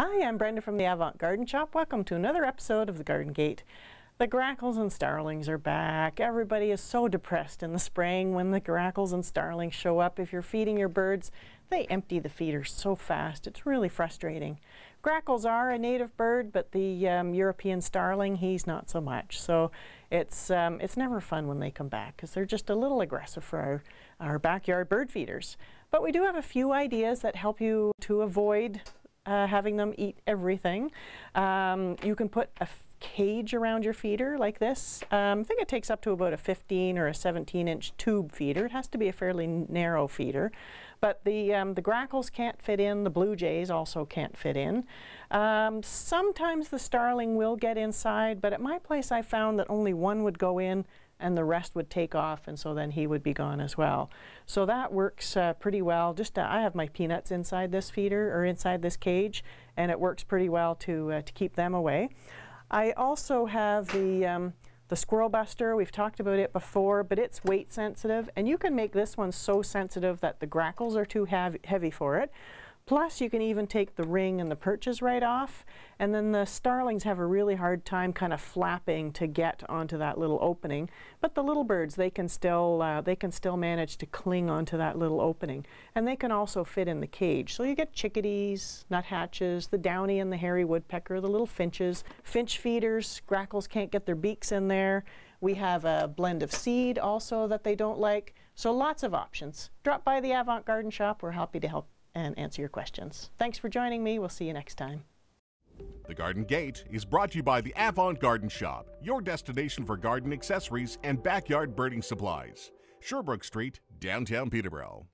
Hi, I'm Brenda from the Avant Garden Shop. Welcome to another episode of the Garden Gate. The Grackles and Starlings are back. Everybody is so depressed in the spring when the Grackles and Starlings show up. If you're feeding your birds, they empty the feeder so fast. It's really frustrating. Grackles are a native bird, but the European starling, he's not so much. So it's never fun when they come back because they're just a little aggressive for our backyard bird feeders. But we do have a few ideas that help you to avoid having them eat everything. You can put a cage around your feeder like this. I think it takes up to about a 15 or a 17-inch tube feeder. It has to be a fairly narrow feeder. But the grackles can't fit in, the blue jays also can't fit in. Sometimes the starling will get inside, but at my place I found that only one would go in and the rest would take off, and so then he would be gone as well. So that works pretty well. I have my peanuts inside this feeder, or inside this cage, and it works pretty well to keep them away. I also have the Squirrel Buster. We've talked about it before, but it's weight sensitive, and you can make this one so sensitive that the grackles are too heavy for it. Plus, you can even take the ring and the perches right off, and then the starlings have a really hard time kind of flapping to get onto that little opening. But the little birds, they can still manage to cling onto that little opening, and they can also fit in the cage. So you get chickadees, nuthatches, the downy and the hairy woodpecker, the little finches, finch feeders. Grackles can't get their beaks in there. We have a blend of seed also that they don't like. So lots of options. Drop by the Avant Garden Shop. We're happy to help and answer your questions. Thanks for joining me. We'll see you next time. The Garden Gate is brought to you by the Avant Garden Shop, your destination for garden accessories and backyard birding supplies. Sherbrooke Street, downtown Peterborough.